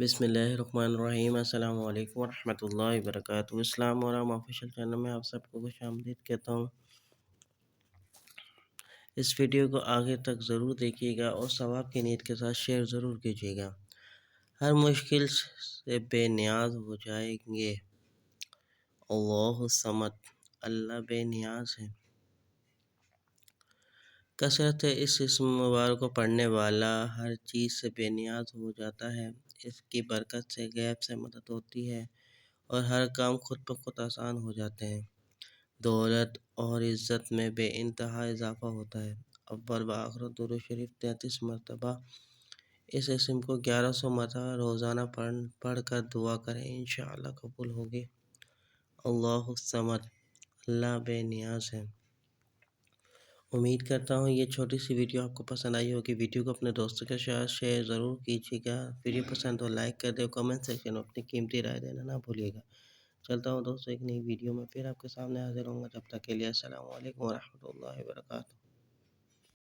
بسم اللہ الرحمن الرحیم۔ السلام علیکم ورحمۃ اللہ وبرکاتہ۔ اسلام اور آفیشیل چینل میں آپ سب کو خوش آمدید کہتا ہوں۔ اس ویڈیو کو آگے تک ضرور دیکھیے گا اور ثواب کی نیت کے ساتھ شیئر ضرور کیجیے گا۔ ہر مشکل سے بے نیاز ہو جائیں گے۔ اللہ الصمد، اللہ بے نیاز ہے۔ کثرت سے اس اسم مبارک کو پڑھنے والا ہر چیز سے بے نیاز ہو جاتا ہے۔ اس کی برکت سے غیب سے مدد ہوتی ہے اور ہر کام خود بخود آسان ہو جاتے ہیں۔ دولت اور عزت میں بے انتہا اضافہ ہوتا ہے۔ اول بآخر درود شریف 33 مرتبہ اس اسم کو 1100 مرتبہ روزانہ پڑھ کر دعا کریں، انشاءاللہ قبول ہوگی۔ اللہ الصمد، اللہ بے نیاز ہے۔ امید کرتا ہوں یہ چھوٹی سی ویڈیو آپ کو پسند آئی ہوگی۔ ویڈیو کو اپنے دوستوں کے ساتھ شیئر ضرور کیجیے گا۔ ویڈیو پسند ہو لائک کر دیں، کمنٹ سیکشن میں اپنی قیمتی رائے دینا نہ بھولیے گا۔ چلتا ہوں دوستوں، ایک نئی ویڈیو میں پھر آپ کے سامنے حاضر ہوں گا۔ جب تک کے لیے السلام علیکم ورحمۃ اللہ وبرکاتہ۔